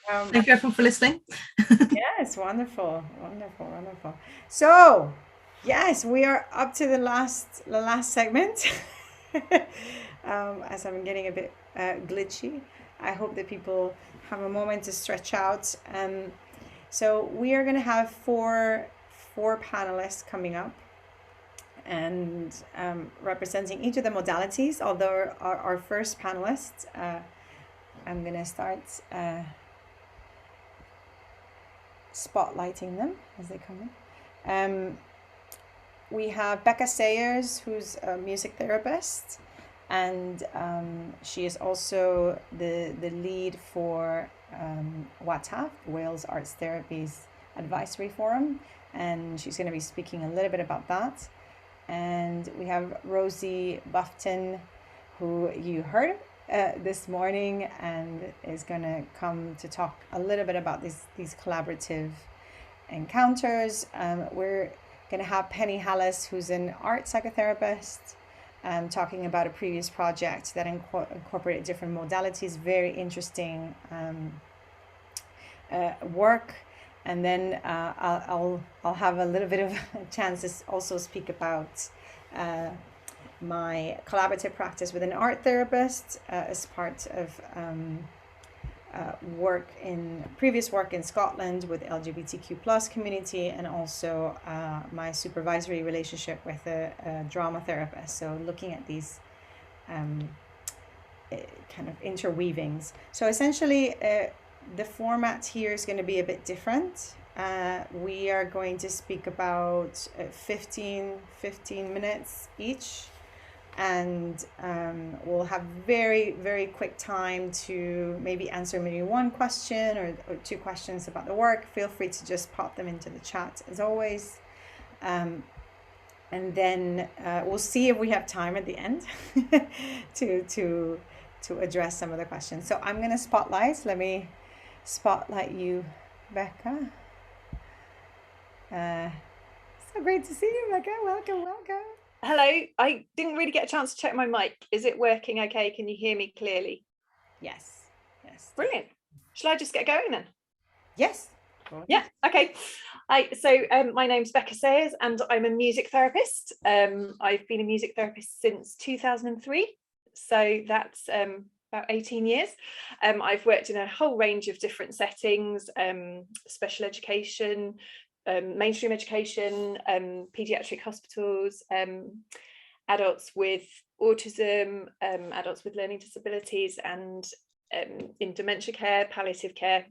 Thank you everyone for listening. Yes, wonderful, wonderful, wonderful. So, yes, we are up to the last segment. As I'm getting a bit glitchy, I hope that people have a moment to stretch out. So we are going to have four panelists coming up, and representing each of the modalities. Although our first panelist, I'm going to start spotlighting them as they come in. We have Becca Sayers, who's a music therapist, and she is also the lead for WATAF, Wales Arts Therapies Advisory Forum, and she's going to be speaking a little bit about that. And we have Rosie Bufton, who you heard this morning, and is going to come to talk a little bit about these collaborative encounters. We're going to have Penny Hallas, who's an art psychotherapist, talking about a previous project that incorporated different modalities. Very interesting work. And then I'll have a little bit of a chance to also speak about my collaborative practice with an art therapist as part of previous work in Scotland with LGBTQ plus community, and also my supervisory relationship with a drama therapist. So looking at these kind of interweavings. So essentially, the format here is going to be a bit different. We are going to speak about 15 minutes each, and we'll have very, very quick time to maybe answer maybe one question or two questions about the work. Feel free to just pop them into the chat as always. And then we'll see if we have time at the end to address some of the questions. So I'm going to spotlight. Let me spotlight you, Becca. So great to see you, Becca. Welcome. Hello. I didn't really get a chance to check my mic. Is it working okay? Can you hear me clearly? Yes. Brilliant. Shall I just get going then? Yes. Yeah. Okay. So my name's Becca Sayers, and I'm a music therapist. I've been a music therapist since 2003. So that's about 18 years. I've worked in a whole range of different settings, special education, mainstream education, paediatric hospitals, adults with autism, adults with learning disabilities, and in dementia care, palliative care.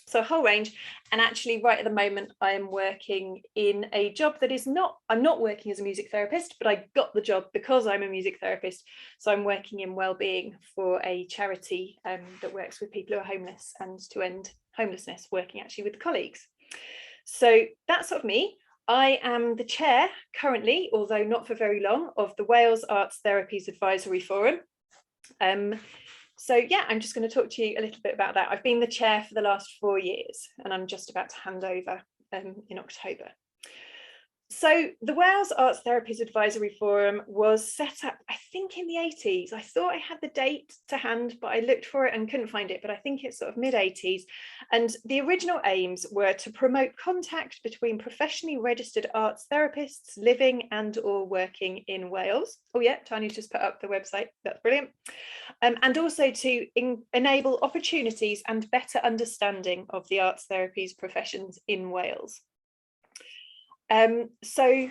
So a whole range. And actually right at the moment I am working in a job that is I'm not working as a music therapist, but I got the job because I'm a music therapist. So I'm working in wellbeing for a charity that works with people who are homeless and to end homelessness, working actually with colleagues. So that's sort of me. I am the chair currently, although not for very long, of the Wales Arts Therapies Advisory Forum. So yeah, I'm just going to talk to you a little bit about that. I've been the chair for the last 4 years, and I'm just about to hand over in October. So the Wales Arts Therapies Advisory Forum was set up, I think, in the 80s. I thought I had the date to hand, but I looked for it and couldn't find it, but I think it's sort of mid-80s. And the original aims were to promote contact between professionally registered arts therapists living and or working in Wales. Oh yeah, Tania's just put up the website. That's brilliant. And also to enable opportunities and better understanding of the arts therapies professions in Wales. So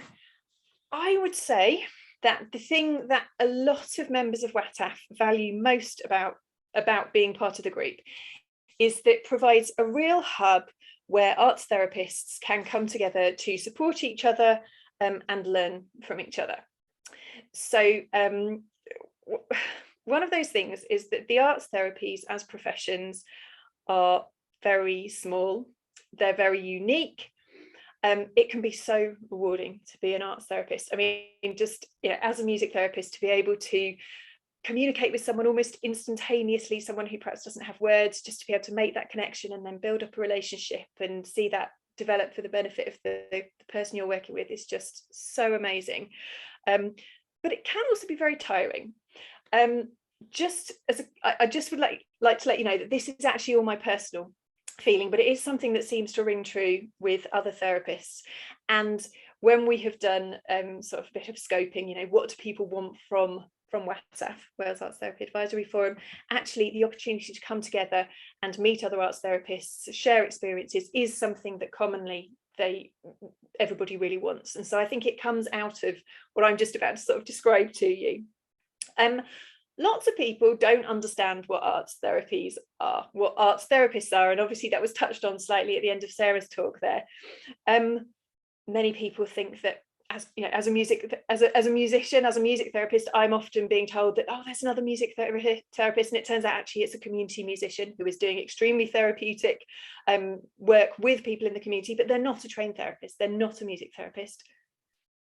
I would say that the thing that a lot of members of WATAF value most about being part of the group is that it provides a real hub where arts therapists can come together to support each other and learn from each other. So one of those things is that the arts therapies as professions are very small, they're very unique. It can be so rewarding to be an arts therapist. I mean, just as a music therapist, to be able to communicate with someone almost instantaneously, someone who perhaps doesn't have words, just to be able to make that connection and then build up a relationship and see that develop for the benefit of the person you're working with is just so amazing. But it can also be very tiring. I just would like to let you know that this is actually all my personal feeling, but it is something that seems to ring true with other therapists. And when we have done sort of a bit of scoping, you know, what do people want from WATAF, Wales Arts Therapy Advisory Forum, actually the opportunity to come together and meet other arts therapists, share experiences, is something that commonly everybody really wants. And so I think it comes out of what I'm just about to sort of describe to you. Lots of people don't understand what arts therapies are, what arts therapists are, and obviously that was touched on slightly at the end of Sarah's talk there. Many people think that, as you know, as a musician, as a music therapist, I'm often being told that, oh, there's another music therapist, and it turns out actually it's a community musician who is doing extremely therapeutic work with people in the community, but they're not a trained therapist, they're not a music therapist.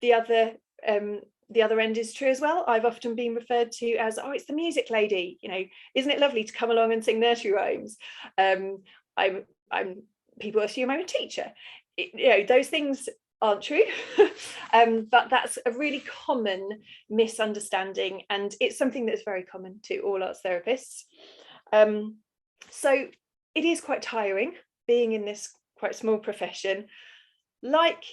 The other end is true as well. I've often been referred to as, oh, it's the music lady, you know, isn't it lovely to come along and sing nursery rhymes? People assume I'm a teacher. You know, those things aren't true, but that's a really common misunderstanding, and it's something that's very common to all arts therapists. So it is quite tiring being in this quite small profession. Like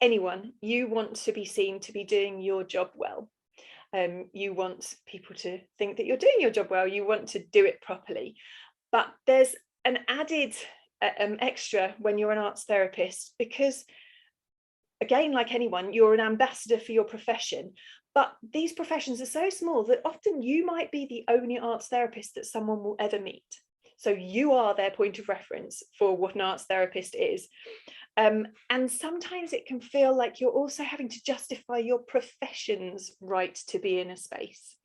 anyone, you want to be seen to be doing your job well. You want people to think that you're doing your job well, you want to do it properly, but there's an added extra when you're an arts therapist, because again, like anyone, you're an ambassador for your profession, but these professions are so small that often you might be the only arts therapist that someone will ever meet. So you are their point of reference for what an arts therapist is. And sometimes it can feel like you're also having to justify your profession's right to be in a space.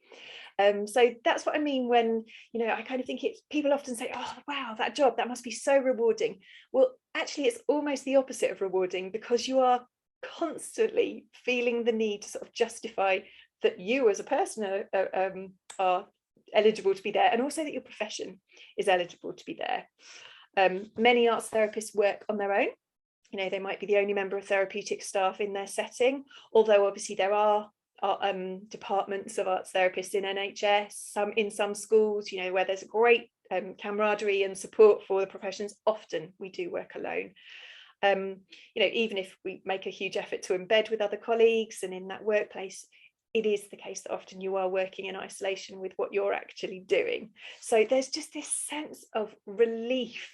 So that's what I mean when, you know, I kind of think people often say, oh, wow, that job, that must be so rewarding. Well, actually, it's almost the opposite of rewarding, because you are constantly feeling the need to sort of justify that you as a person are eligible to be there, and also that your profession is eligible to be there. Many arts therapists work on their own. You know, they might be the only member of therapeutic staff in their setting, although obviously there are departments of arts therapists in NHS, in some schools, you know, where there's a great camaraderie and support for the professions. Often we do work alone. You know, even if we make a huge effort to embed with other colleagues and in that workplace, it is the case that often you are working in isolation with what you're actually doing. So there's just this sense of relief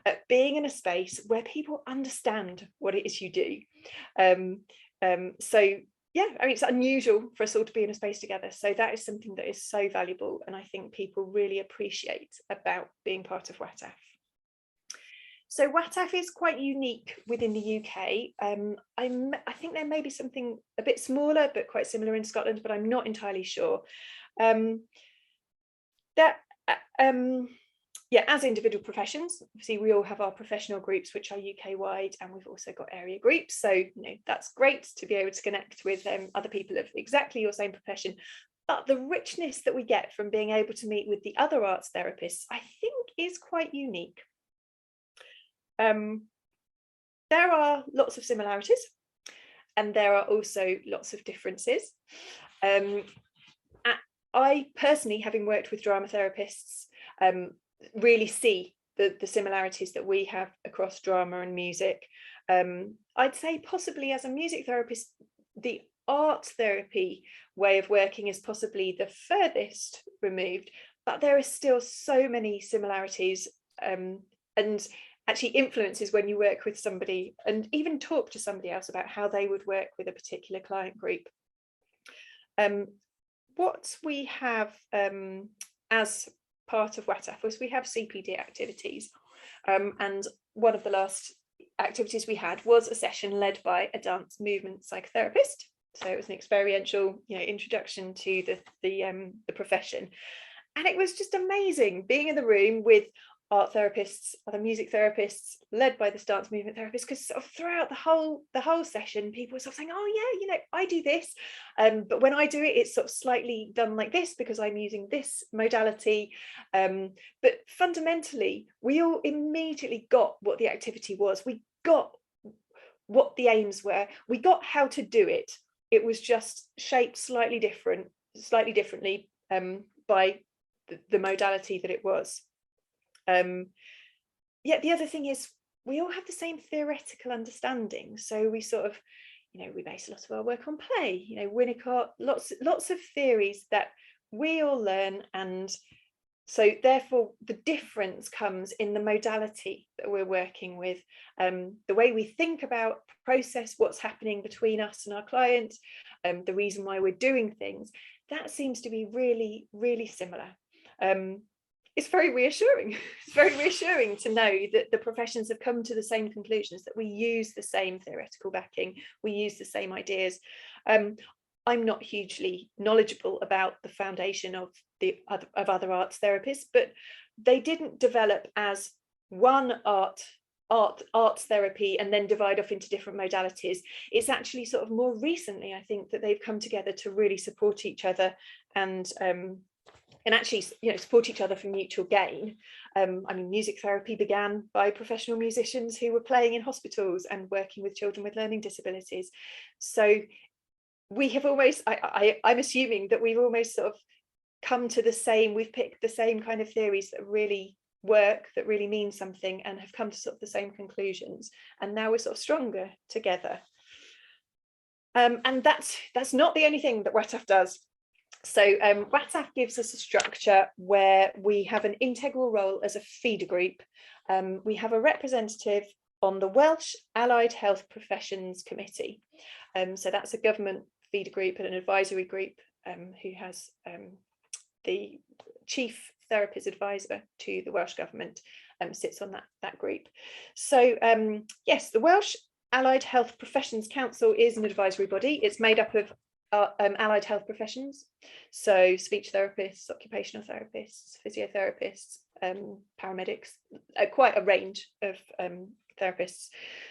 at being in a space where people understand what it is you do. So yeah, I mean, it's unusual for us all to be in a space together. So that is something that is so valuable, and I think people really appreciate about being part of WATAF. So WATAF is quite unique within the UK. I think there may be something a bit smaller but quite similar in Scotland, but I'm not entirely sure. Yeah, as individual professions, obviously we all have our professional groups which are UK wide, and we've also got area groups. So, you know, that's great to be able to connect with other people of exactly your same profession. But the richness that we get from being able to meet with the other arts therapists, I think, is quite unique. There are lots of similarities, and there are also lots of differences. I personally, having worked with drama therapists, really see the similarities that we have across drama and music. I'd say possibly as a music therapist, the art therapy way of working is possibly the furthest removed, but there are still so many similarities and actually influences when you work with somebody and even talk to somebody else about how they would work with a particular client group. What we have as part of WATAF was we have CPD activities, and one of the last activities we had was a session led by a dance movement psychotherapist. So it was an experiential, you know, introduction to the profession, and it was just amazing being in the room with art therapists, other music therapists, led by this dance movement therapist, because sort of throughout the whole session, people were sort of saying, oh yeah, you know, I do this, but when I do it, it's sort of slightly done like this because I'm using this modality. But fundamentally, we all immediately got what the activity was. We got what the aims were. We got how to do it. It was just shaped slightly differently by the modality that it was. yeah, the other thing is we all have the same theoretical understanding. So we sort of, we base a lot of our work on play, Winnicott, lots of theories that we all learn. And so therefore the difference comes in the modality that we're working with, the way we think about, process what's happening between us and our client, the reason why we're doing things. That seems to be really, really similar. It's very reassuring. It's very reassuring to know that the professions have come to the same conclusions, that we use the same theoretical backing, we use the same ideas. I'm not hugely knowledgeable about the foundation of other arts therapists, but they didn't develop as one arts therapy and then divide off into different modalities. It's actually sort of more recently, I think, that they've come together to really support each other and actually, support each other for mutual gain. I mean, music therapy began by professional musicians who were playing in hospitals and working with children with learning disabilities. So we have almost, I'm assuming that we've almost sort of come to the same, we've picked the same kind of theories that really work, that really mean something, and have come to sort of the same conclusions. And now we're sort of stronger together. And that's not the only thing that WATAF does. So WATAF gives us a structure where we have an integral role as a feeder group. We have a representative on the Welsh Allied Health Professions Committee. So that's a government feeder group and an advisory group who has the chief therapist advisor to the Welsh government sits on that group. So yes, the Welsh Allied Health Professions Council is an advisory body. It's made up of allied health professions, so speech therapists, occupational therapists, physiotherapists, paramedics, quite a range of therapists.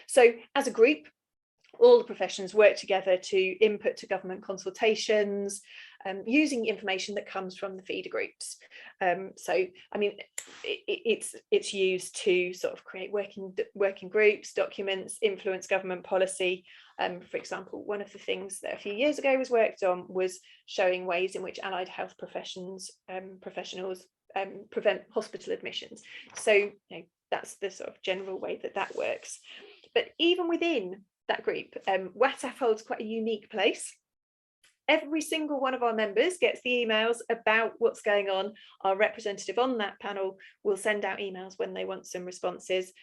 So as a group, all the professions work together to input to government consultations, using information that comes from the feeder groups. So I mean, it's used to sort of create working groups, documents, influence government policy. For example, one of the things that a few years ago was worked on was showing ways in which allied health professionals prevent hospital admissions. So that's the sort of general way that works. But even within that group, WATAF holds quite a unique place. Every single one of our members gets the emails about what's going on. Our representative on that panel will send out emails when they want some responses.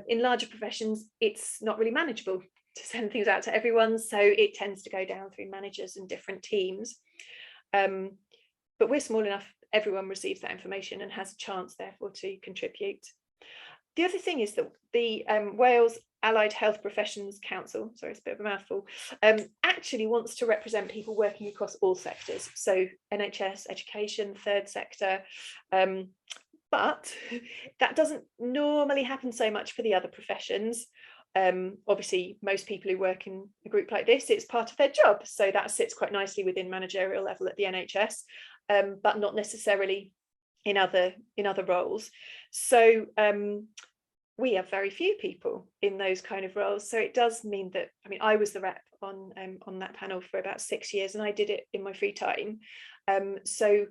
In larger professions, it's not really manageable to send things out to everyone, so it tends to go down through managers and different teams. But we're small enough, everyone receives that information and has a chance, therefore, to contribute. The other thing is that the Wales Allied Health Professions Council, sorry, it's a bit of a mouthful, actually wants to represent people working across all sectors, so NHS, education, third sector, but that doesn't normally happen so much for the other professions. Obviously, most people who work in a group like this, it's part of their job, so that sits quite nicely within managerial level at the NHS, but not necessarily in other roles. So we have very few people in those kind of roles. So it does mean that, I mean, I was the rep on that panel for about 6 years, and I did it in my free time. So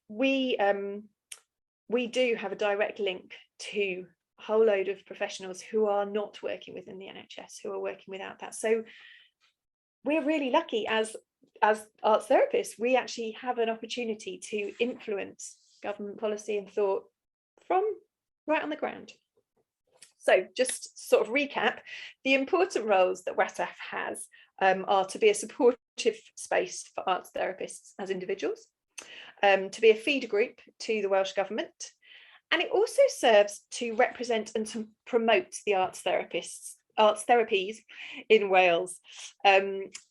we do have a direct link to a whole load of professionals who are not working within the NHS, who are working without that. So we're really lucky as arts therapists. We actually have an opportunity to influence government policy and thought from right on the ground. So just sort of recap, the important roles that WATAF has are to be a supportive space for arts therapists as individuals, to be a feeder group to the Welsh Government, and it also serves to represent and to promote the arts therapies in Wales.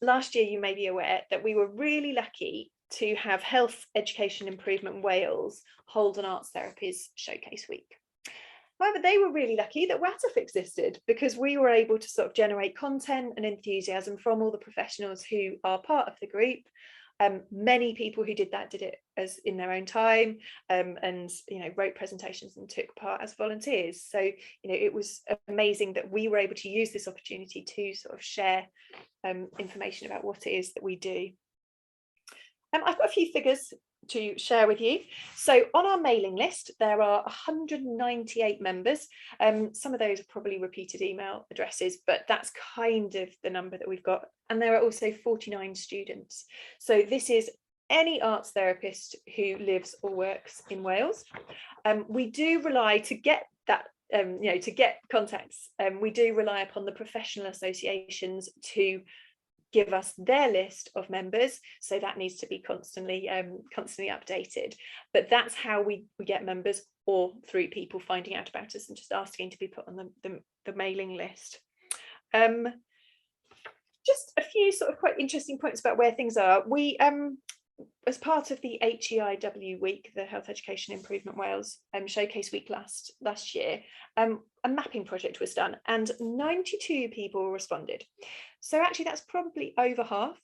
Last year, you may be aware that we were really lucky to have Health Education Improvement Wales hold an Arts Therapies Showcase Week. However, they were really lucky that WATAF existed, because we were able to sort of generate content and enthusiasm from all the professionals who are part of the group. Many people who did it as in their own time, and wrote presentations and took part as volunteers. So it was amazing that we were able to use this opportunity to sort of share information about what it is that we do. I've got a few figures to share with you. So on our mailing list, there are 198 members. Some of those are probably repeated email addresses, but that's kind of the number that we've got. And there are also 49 students. So this is any arts therapist who lives or works in Wales. We do rely to get that, to get contacts. We do rely upon the professional associations to give us their list of members, so that needs to be constantly updated. But that's how we get members, or through people finding out about us and just asking to be put on the mailing list. Just a few sort of quite interesting points about where things are. We as part of the HEIW week, the Health Education Improvement Wales Showcase Week last year, a mapping project was done and 92 people responded. So actually that's probably over half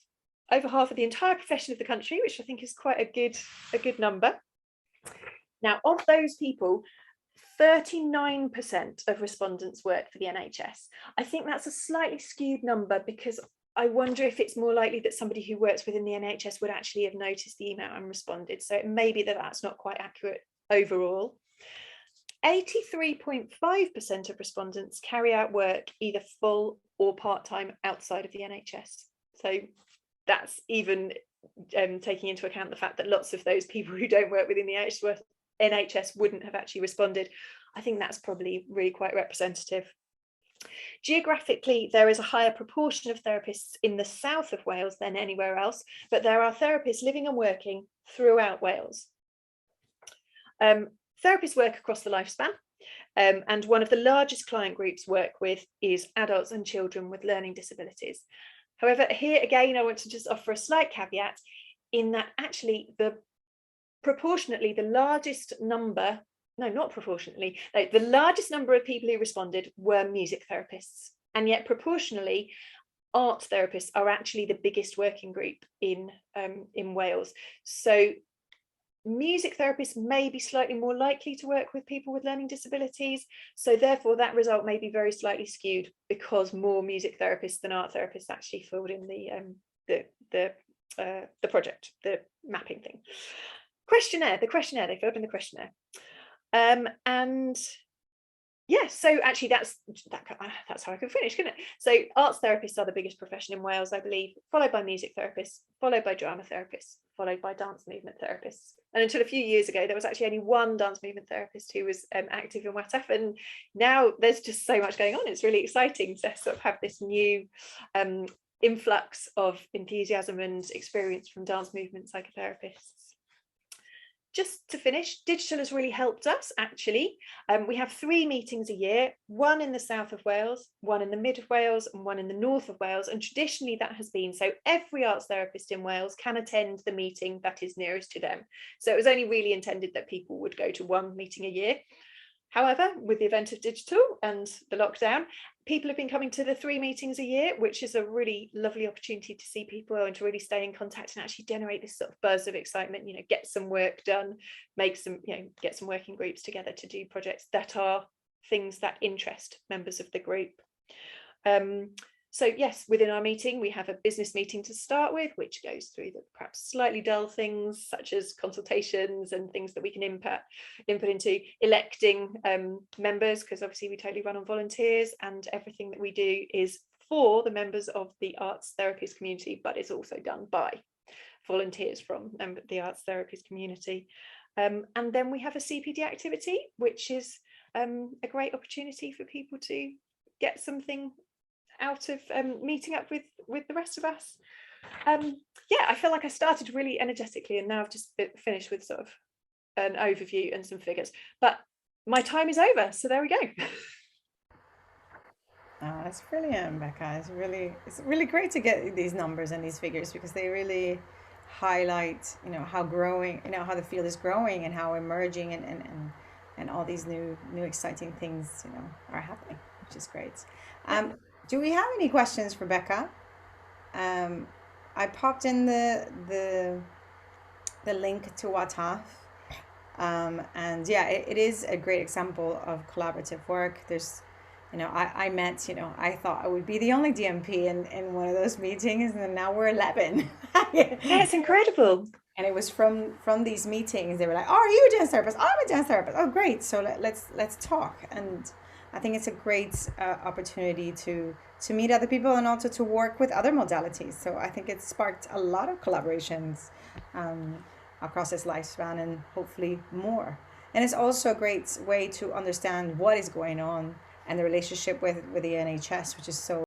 of the entire profession of the country, which I think is quite a good number. Now, of those people, 39% of respondents work for the NHS. I think that's a slightly skewed number, because I wonder if it's more likely that somebody who works within the NHS would actually have noticed the email and responded. So it may be that that's not quite accurate overall. 83.5% of respondents carry out work either full or part-time outside of the NHS. So that's even taking into account the fact that lots of those people who don't work within the NHS wouldn't have actually responded. I think that's probably really quite representative. Geographically, there is a higher proportion of therapists in the south of Wales than anywhere else, but there are therapists living and working throughout Wales. Therapists work across the lifespan, and one of the largest client groups work with is adults and children with learning disabilities. However, here again, I want to just offer a slight caveat in that actually the largest number of people who responded were music therapists, and yet proportionally art therapists are actually the biggest working group in Wales. So music therapists may be slightly more likely to work with people with learning disabilities, so therefore that result may be very slightly skewed, because more music therapists than art therapists actually filled in the project, the mapping thing. The questionnaire, they filled in the questionnaire. And yeah, so actually that's how I can finish, couldn't it? So arts therapists are the biggest profession in Wales, I believe, followed by music therapists, followed by drama therapists, followed by dance movement therapists. And until a few years ago, there was actually only one dance movement therapist who was active in WATF, and now there's just so much going on. It's really exciting to sort of have this new influx of enthusiasm and experience from dance movement psychotherapists. Just to finish, digital has really helped us, actually. We have 3 meetings a year, one in the south of Wales, one in the mid of Wales, and one in the north of Wales. And traditionally that has been, so every arts therapist in Wales can attend the meeting that is nearest to them. So it was only really intended that people would go to one meeting a year. However, with the event of digital and the lockdown, people have been coming to the 3 meetings a year, which is a really lovely opportunity to see people and to really stay in contact and actually generate this sort of buzz of excitement, get some work done, make some, get some working groups together to do projects that are things that interest members of the group. So yes, within our meeting, we have a business meeting to start with, which goes through the perhaps slightly dull things, such as consultations and things that we can input into, electing members, because obviously we totally run on volunteers, and everything that we do is for the members of the Arts Therapies community, but it's also done by volunteers from the Arts Therapies community. And then we have a CPD activity, which is a great opportunity for people to get something out of meeting up with the rest of us. Yeah, I feel like I started really energetically, and now I've just finished with sort of an overview and some figures, but my time is over, so there we go. Oh, that's brilliant, Becca. It's really great to get these numbers and these figures, because they really highlight how growing, how the field is growing and how emerging and all these new exciting things are happening, which is great. Do we have any questions for Becca? I popped in the link to WATF, and yeah, it is a great example of collaborative work. There's, I met, I thought I would be the only DMP in one of those meetings, and now we're 11. Yeah, it's incredible. And it was from these meetings, they were like, oh, are you a dance therapist? I'm a dance therapist. Oh, great. So let's talk. And I think it's a great opportunity to meet other people and also to work with other modalities. So I think it sparked a lot of collaborations across its lifespan, and hopefully more. And it's also a great way to understand what is going on and the relationship with the NHS, which is so